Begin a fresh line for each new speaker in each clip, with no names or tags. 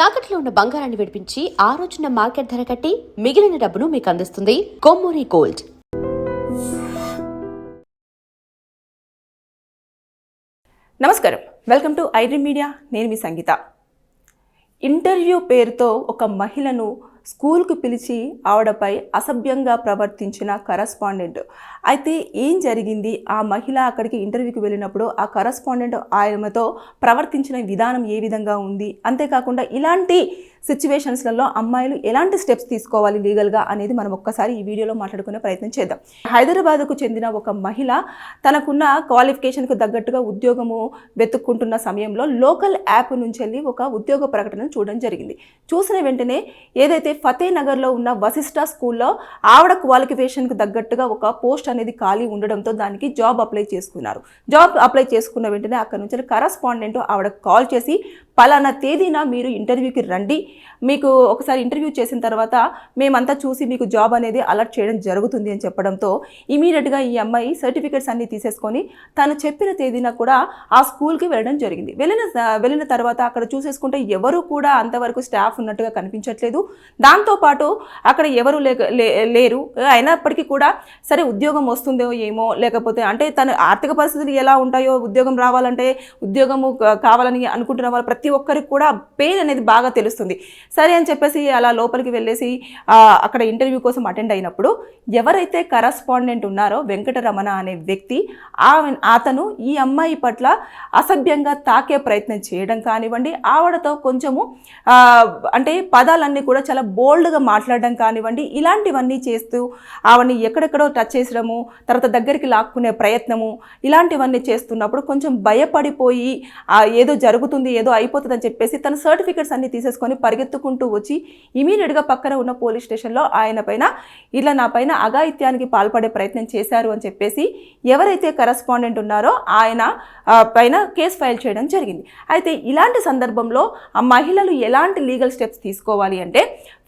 తాకట్లో ఉన్న బంగారాన్ని విడిపించి ఆ రోజున మార్కెట్ ధర కట్టి మిగిలిన డబ్బును మీకు అందిస్తుంది కొమ్మూరి గోల్డ్.
నమస్కారం, వెల్కమ్ టు ఐడ్రీమ్ మీడియా. నేను మీ సంగీత. ఇంటర్వ్యూ పేరుతో ఒక మహిళను స్కూల్కు పిలిచి ఆవిడపై అసభ్యంగా ప్రవర్తించిన కరస్పాండెంట్. అయితే ఏం జరిగింది? ఆ మహిళ అక్కడికి ఇంటర్వ్యూకి వెళ్ళినప్పుడు ఆ కరస్పాండెంట్ ఆయనతో ప్రవర్తించిన విధానం ఏ విధంగా ఉంది, అంతేకాకుండా ఇలాంటి సిచ్యువేషన్స్లలో అమ్మాయిలు ఎలాంటి స్టెప్స్ తీసుకోవాలి లీగల్గా అనేది మనం ఒక్కసారి ఈ వీడియోలో మాట్లాడుకునే ప్రయత్నం చేద్దాం. హైదరాబాద్కు చెందిన ఒక మహిళ తనకున్న క్వాలిఫికేషన్కు తగ్గట్టుగా ఉద్యోగము వెతుక్కుంటున్న సమయంలో లోకల్ యాప్ నుంచి వెళ్ళి ఒక ఉద్యోగ ప్రకటనను చూడడం జరిగింది. చూసిన వెంటనే ఏదైతే ఫతేనగర్లో ఉన్న వశిష్ట స్కూల్లో ఆవిడ క్వాలిఫికేషన్కి తగ్గట్టుగా ఒక పోస్ట్ అనేది ఖాళీ ఉండడంతో దానికి జాబ్ అప్లై చేసుకున్నారు. జాబ్ అప్లై చేసుకున్న వెంటనే అక్కడ నుంచి కరస్పాండెంట్ ఆవిడకు కాల్ చేసి, పలానా తేదీన మీరు ఇంటర్వ్యూకి రండి, మీకు ఒకసారి ఇంటర్వ్యూ చేసిన తర్వాత మేమంతా చూసి మీకు జాబ్ అనేది అలర్ట్ చేయడం జరుగుతుంది అని చెప్పడంతో ఇమీడియట్గా ఈ అమ్మాయి సర్టిఫికేట్స్ అన్నీ తీసేసుకొని తను చెప్పిన తేదీన కూడా ఆ స్కూల్కి వెళ్ళడం జరిగింది. వెళ్ళిన తర్వాత అక్కడ చూసేసుకుంటే ఎవరు కూడా అంతవరకు స్టాఫ్ ఉన్నట్టుగా కనిపించట్లేదు. దాంతోపాటు అక్కడ ఎవరు లేరు. అయినప్పటికీ కూడా సరే ఉద్యోగం వస్తుందో ఏమో, లేకపోతే అంటే తన ఆర్థిక పరిస్థితులు ఎలా ఉంటాయో, ఉద్యోగం రావాలంటే ఉద్యోగము కావాలని అనుకుంటున్న వాళ్ళు ప్రతి ఒక్కరికి కూడా పెయిన్ అనేది బాగా తెలుస్తుంది. సరే అని చెప్పేసి అలా లోపలికి వెళ్ళేసి అక్కడ ఇంటర్వ్యూ కోసం అటెండ్ అయినప్పుడు ఎవరైతే కరస్పాండెంట్ ఉన్నారో వెంకటరమణ అనే వ్యక్తి, అతను ఈ అమ్మాయి పట్ల అసభ్యంగా తాకే ప్రయత్నం చేయడం కానివ్వండి, ఆవిడతో కొంచెము అంటే పదాలన్నీ కూడా చాలా బోల్డ్గా మాట్లాడడం కానివ్వండి, ఇలాంటివన్నీ చేస్తూ ఆవిడని ఎక్కడెక్కడో టచ్ చేసడము, తర్వాత దగ్గరికి లాక్కునే ప్రయత్నము, ఇలాంటివన్నీ చేస్తున్నప్పుడు కొంచెం భయపడిపోయి ఏదో జరుగుతుంది, ఏదో అయిపోతుందని చెప్పేసి తన సర్టిఫికెట్స్ అన్ని తీసేసుకొని పరిగెత్తుకుంటూ వచ్చి ఇమీడియట్గా పక్కన ఉన్న పోలీస్ స్టేషన్లో ఆయన పైన ఇలా నా పైన అఘాయిత్యానికి పాల్పడే ప్రయత్నం చేశారు అని చెప్పేసి ఎవరైతే కరస్పాండెంట్ ఉన్నారో ఆయన పైన కేసు ఫైల్ చేయడం జరిగింది. అయితే ఇలాంటి సందర్భంలో ఆ మహిళలు ఎలాంటి లీగల్ స్టెప్స్ తీసుకోవాలి అంటే,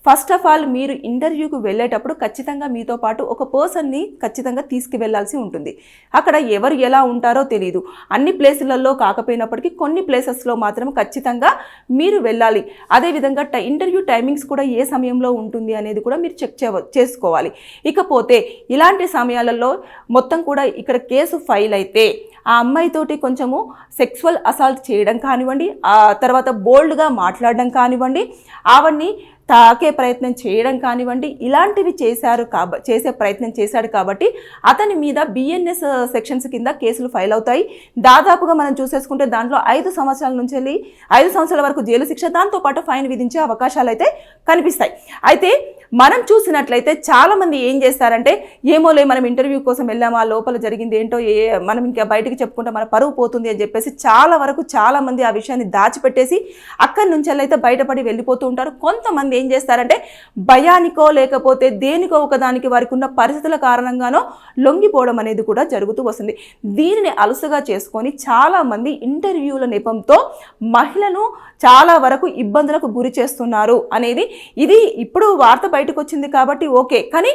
ఫస్ట్ ఆఫ్ ఆల్ మీరు ఇంటర్వ్యూకి వెళ్ళేటప్పుడు ఖచ్చితంగా మీతో పాటు ఒక పర్సన్ని ఖచ్చితంగా తీసుకువెళ్లాల్సి ఉంటుంది. అక్కడ ఎవరు ఎలా ఉంటారో తెలియదు. అన్ని ప్లేసులలో కాకపోయినప్పటికీ కొన్ని ప్లేసెస్లో మాత్రం ఖచ్చితంగా మీరు వెళ్ళాలి. అదేవిధంగా ఇంటర్వ్యూ టైమింగ్స్ కూడా ఏ సమయంలో ఉంటుంది అనేది కూడా మీరు చెక్ చేసుకోవాలి. ఇకపోతే ఇలాంటి సమయాలలో మొత్తం కూడా ఇక్కడ కేసు ఫైల్ అయితే ఆ అమ్మాయితోటి కొంచెము సెక్సువల్ అసాల్ట్ చేయడం కానివ్వండి, ఆ తర్వాత బోల్డ్గా మాట్లాడడం కానివ్వండి, ఆవిడ్ని తాకే ప్రయత్నం చేయడం కానివ్వండి, ఇలాంటివి చేసే ప్రయత్నం చేశాడు కాబట్టి అతని మీద బిఎన్ఎస్ సెక్షన్స్ కింద కేసులు ఫైల్ అవుతాయి. దాదాపుగా మనం చూసేసుకుంటే దాంట్లో 5 సంవత్సరాల నుంచి వెళ్ళి 5 సంవత్సరాల వరకు జైలు శిక్ష, దాంతోపాటు ఫైన్ విధించే అవకాశాలు అయితే కనిపిస్తాయి. అయితే మనం చూసినట్లయితే చాలామంది ఏం చేస్తారంటే, ఏమోలే మనం ఇంటర్వ్యూ కోసం వెళ్ళామా, లోపల జరిగింది ఏంటో మనం ఇంకా బయటికి చెప్పుకుంటే మన పరువు పోతుంది అని చెప్పేసి చాలామంది ఆ విషయాన్ని దాచిపెట్టేసి అక్కడి నుంచి అయితే బయటపడి వెళ్ళిపోతూ ఉంటారు. కొంతమంది ఏం చేస్తారంటే భయానికో లేకపోతే దేనికో ఒకదానికి వారికి ఉన్న పరిస్థితుల కారణంగానో లొంగిపోవడం అనేది కూడా జరుగుతూ వస్తుంది. దీనిని అలుసుగా చేసుకొని చాలామంది ఇంటర్వ్యూల నెపంతో మహిళను చాలా వరకు ఇబ్బందులకు గురి చేస్తున్నారు అనేది ఇది ఇప్పుడు వార్త బయటకు వచ్చింది కాబట్టి ఓకే. కానీ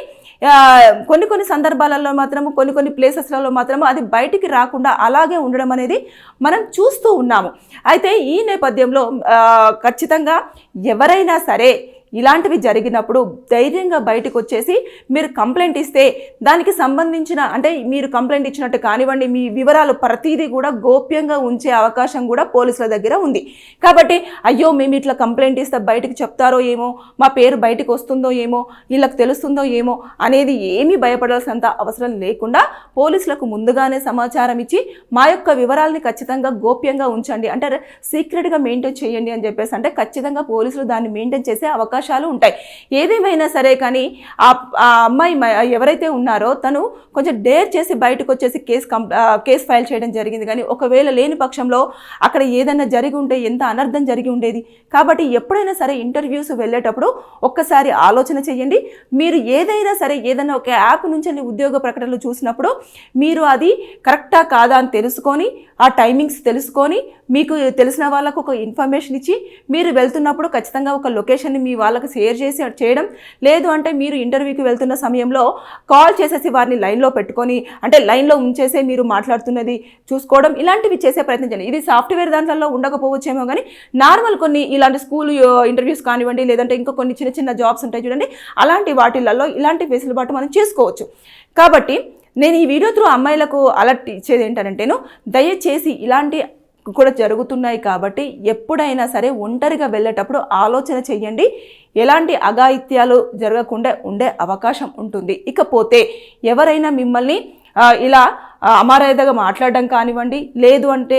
కొన్ని సందర్భాలలో మాత్రం కొన్ని ప్లేసెస్లలో మాత్రం అది బయటికి రాకుండా అలాగే ఉండడం అనేది మనం చూస్తూ ఉన్నాము. అయితే ఈ నేపథ్యంలో ఖచ్చితంగా ఎవరైనా సరే ఇలాంటివి జరిగినప్పుడు ధైర్యంగా బయటకు వచ్చేసి మీరు కంప్లైంట్ ఇస్తే దానికి సంబంధించిన అంటే మీరు కంప్లైంట్ ఇచ్చినట్టు కానివ్వండి, మీ వివరాలు ప్రతిదీ కూడా గోప్యంగా ఉంచే అవకాశం కూడా పోలీసుల దగ్గర ఉంది. కాబట్టి అయ్యో మేము ఇట్లా కంప్లైంట్ ఇస్తే బయటకు చెప్తారో ఏమో, మా పేరు బయటకు వస్తుందో ఏమో, వీళ్ళకి తెలుస్తుందో ఏమో అనేది ఏమీ భయపడాల్సినంత అవసరం లేకుండా పోలీసులకు ముందుగానే సమాచారం ఇచ్చి మా యొక్క వివరాలని ఖచ్చితంగా గోప్యంగా ఉంచండి, అంటే సీక్రెట్గా మెయింటైన్ చేయండి అని చెప్పేసి అంటే ఖచ్చితంగా పోలీసులు దాన్ని మెయింటైన్ చేసే అవకాశాలు ఉంటాయి. ఏదేమైనా సరే కానీ ఆ అమ్మాయి ఎవరైతే ఉన్నారో తను కొంచెం డేర్ చేసి బయటకు వచ్చేసి కేసు ఫైల్ చేయడం జరిగింది. కానీ ఒకవేళ లేని పక్షంలో అక్కడ ఏదైనా జరిగి ఉంటే ఎంత అనర్థం జరిగి ఉండేది. కాబట్టి ఎప్పుడైనా సరే ఇంటర్వ్యూస్ వెళ్ళేటప్పుడు ఒక్కసారి ఆలోచన చేయండి. మీరు ఏదైనా సరే ఏదైనా ఒక యాప్ నుంచి ఉద్యోగ ప్రకటనలు చూసినప్పుడు మీరు అది కరెక్టా కాదా అని తెలుసుకొని, ఆ టైమింగ్స్ తెలుసుకొని మీకు తెలిసిన వాళ్ళకు ఒక ఇన్ఫర్మేషన్ ఇచ్చి మీరు వెళ్తున్నప్పుడు ఖచ్చితంగా ఒక లొకేషన్ని మీ వాళ్ళకి షేర్ చేసి చేయడం, లేదు అంటే మీరు ఇంటర్వ్యూకి వెళ్తున్న సమయంలో కాల్ చేసేసి వారిని లైన్లో పెట్టుకొని అంటే లైన్లో ఉంచేసే మీరు మాట్లాడుతున్నది చూసుకోవడం, ఇలాంటివి చేసే ప్రయత్నం చేయండి. ఇది సాఫ్ట్వేర్ దాంట్లో ఉండకపోవచ్చేమో కానీ నార్మల్ కొన్ని ఇలాంటి స్కూల్ ఇంటర్వ్యూస్ కానివ్వండి, లేదంటే ఇంకా కొన్ని చిన్న చిన్న జాబ్స్ ఉంటాయి చూడండి, అలాంటి వాటిలలో ఇలాంటి వెసులుబాటు మనం చేసుకోవచ్చు. కాబట్టి నేను ఈ వీడియో త్రూ అమ్మాయిలకు అలర్ట్ ఇచ్చేది ఏంటంటేను, దయచేసి ఇలాంటి కూడా జరుగుతున్నాయి కాబట్టి ఎప్పుడైనా సరే ఒంటరిగా వెళ్ళేటప్పుడు ఆలోచన చెయ్యండి. ఎలాంటి అఘాయిత్యాలు జరగకుండా ఉండే అవకాశం ఉంటుంది. ఇకపోతే ఎవరైనా మిమ్మల్ని ఇలా అమర్యాదగా మాట్లాడడం కానివ్వండి, లేదు అంటే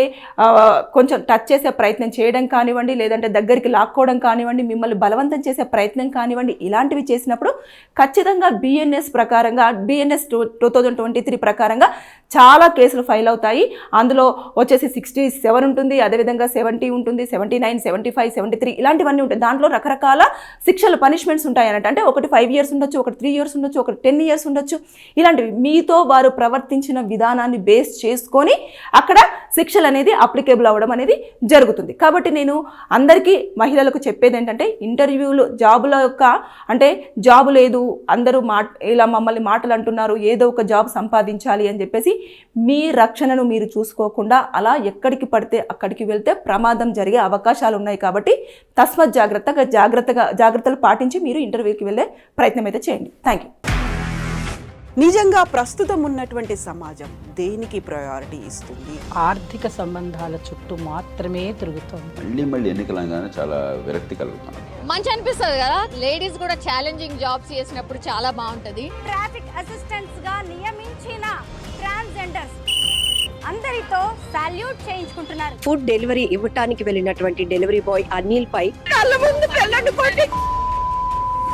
కొంచెం టచ్ చేసే ప్రయత్నం చేయడం కానివ్వండి, లేదంటే దగ్గరికి లాక్కోవడం కానివ్వండి, మిమ్మల్ని బలవంతం చేసే ప్రయత్నం కానివ్వండి, ఇలాంటివి చేసినప్పుడు ఖచ్చితంగా BNS ప్రకారంగా BNS 2023 ప్రకారంగా చాలా కేసులు ఫైల్ అవుతాయి. అందులో వచ్చేసి 67 ఉంటుంది, అదేవిధంగా 70 ఉంటుంది, 79, 75, 73 ఇలాంటివన్నీ ఉంటాయి. దాంట్లో రకరకాల శిక్షలు పనిష్మెంట్స్ ఉంటాయి అన్నట్టు. అంటే ఒకటి 5 years ఉండొచ్చు, ఒకటి 3 years ఉండొచ్చు, ఒకటి 10 years ఉండొచ్చు. ఇలాంటివి మీతో వారు ప్రవర్తించిన విధానాన్ని బేస్ చేసుకొని అక్కడ శిక్షలు అనేది అప్లికేబుల్ అవ్వడం అనేది జరుగుతుంది. కాబట్టి నేను అందరికీ మహిళలకు చెప్పేది ఏంటంటే, ఇంటర్వ్యూలు జాబుల యొక్క అంటే జాబు లేదు, అందరూ ఇలా మమ్మల్ని మాటలు అంటున్నారు, ఏదో ఒక జాబ్ సంపాదించాలి అని చెప్పేసి మీ రక్షణను మీరు చూసుకోకుండా అలా ఎక్కడికి పడితే అక్కడికి వెళ్తే ప్రమాదం జరిగే అవకాశాలు ఉన్నాయి. కాబట్టి తస్మత్ జాగ్రత్తలు పాటించి మీరు ఇంటర్వ్యూకి వెళ్ళే ప్రయత్నం అయితే చేయండి. Thank you.
నిజంగా ప్రస్తుతం ఉన్నటువంటి సమాజం దేనికి ప్రయారిటీ ఇస్తుంది?
ఆర్థిక సంబంధాల చుట్టూ మాత్రమే తిరుగుతోంది.
మళ్ళీ ఎన్నికలంగానే చాలా విరక్తి కలుగుతున్నాం.
మంచి అనిపిస్తుంది కదా, లేడీస్ కూడా ఛాలెంజింగ్ జాబ్స్ చేసినప్పుడు చాలా బాగుంటది.
ట్రాఫిక్ అసిస్టెంట్స్ గా నియమించిన ట్రాన్స్జెండర్స్ అందరితో సాల్యూట్ చేయించుకుంటున్నారు.
ఫుడ్ డెలివరీ ఇవ్వటానికి వెళ్ళినటువంటి డెలివరీ బాయ్ అనిల్ పై
కళ్ళ ముందు పెళ్ళండి